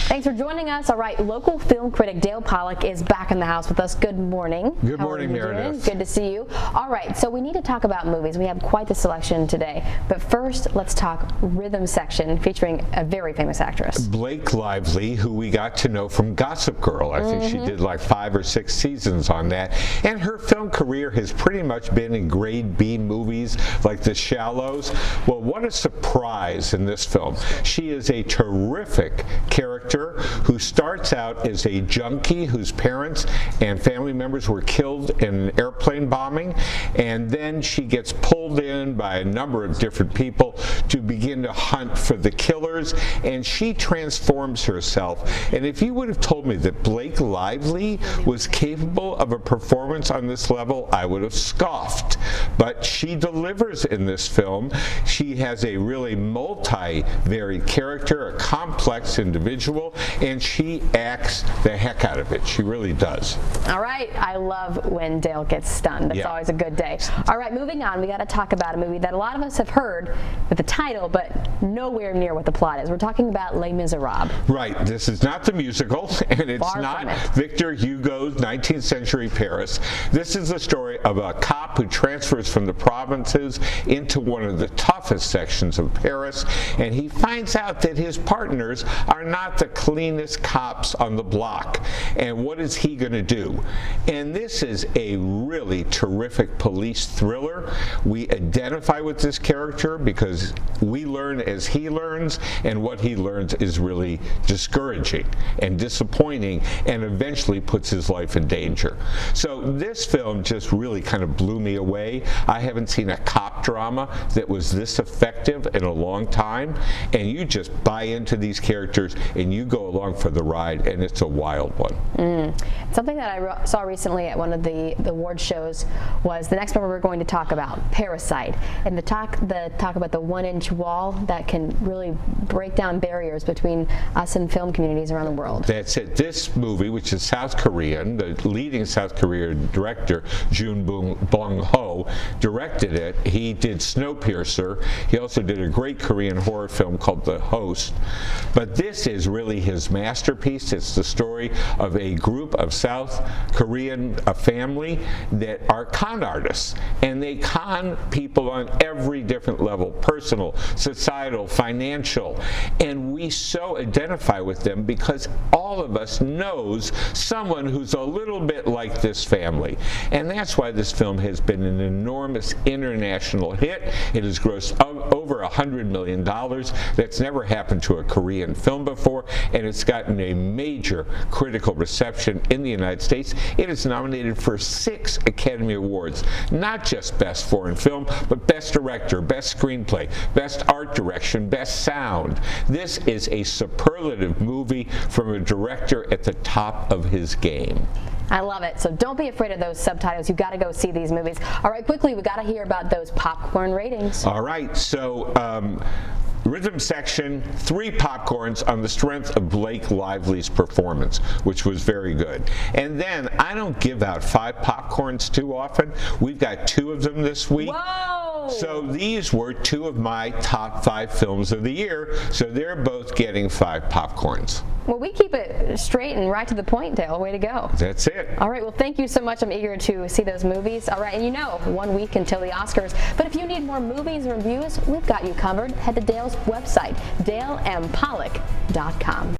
Thanks for joining us. All right, local film critic Dale Pollack is back in the house with us. Good morning. Good morning, Meredith. Good to see you. All right, so we need to talk about movies. We have quite the selection today. But first, let's talk Rhythm Section, featuring a very famous actress. Blake Lively, who we got to know from Gossip Girl. I think she did like 5 or 6 seasons on that. And her film career has pretty much been in grade B movies like The Shallows. Well, what a surprise in this film. She is a terrific character who starts out as a junkie whose parents and family members were killed in an airplane bombing, and then she gets pulled in by a number of different people to begin to hunt for the killers, and she transforms herself. And if you would have told me that Blake Lively was capable of a performance on this level, I would have scoffed. But she delivers in this film. She has a really multi-varied character, a complex individual, and she acts the heck out of it. She really does. All right, I love when Dale gets stunned. That's always a good day. All right, moving on, we got to talk about a movie that a lot of us have heard with the title, but nowhere near what the plot is. We're talking about Les Miserables. Right, this is not the musical, and it's not Victor Hugo's 19th century Paris. This is the story of a cop who transfers from the provinces into one of the toughest sections of Paris, and he finds out that his partners are not the cleanest cops on the block. And what is he going to do? And this is a really terrific police thriller. We identify with this character because we learn as he learns, and what he learns is really discouraging and disappointing and eventually puts his life in danger. So this film just really kind of blew me away. I haven't seen a cop drama that was this effective in a long time, and you just buy into these characters and you go along for the ride, and it's a wild one. Something that I saw recently at one of the award shows was the next one we're going to talk about, Parasite, and the talk about the 1-inch wall that can really break down barriers between us and film communities around the world. That's it. This movie, which is South Korean, the leading South Korean director, Jun Bong-ho, directed it. He did Snowpiercer. He also did a great Korean horror film called The Host. But this is really his masterpiece. It's the story of a group of South Korean family that are con artists, and they con people on every different level, personal, societal, financial, and we so identify with them because all of us knows someone who's a little bit like this family. And that's why this film has been an enormous international hit. It has grossed over $100 million. That's never happened to a Korean film before, and it's gotten a major critical reception in the United States. It is nominated for 6 Academy Awards, not just Best Foreign Film, but Best Director, Best Screenplay, Best Art Direction, Best Sound. This is a superlative movie from a director at the top of his game. I love it. So don't be afraid of those subtitles. You've got to go see these movies. All right, quickly, we got to hear about those popcorn ratings. All right, so Rhythm Section, 3 popcorns on the strength of Blake Lively's performance, which was very good. And then I don't give out 5 popcorns too often. We've got 2 of them this week. Whoa! So these were 2 of my top 5 films of the year. So they're both getting 5 popcorns. Well, we keep it straight and right to the point, Dale. Way to go. That's it. All right, well, thank you so much. I'm eager to see those movies. All right, and 1 week until the Oscars. But if you need more movies and reviews, we've got you covered. Head to Dale's website, DaleMPollack.com.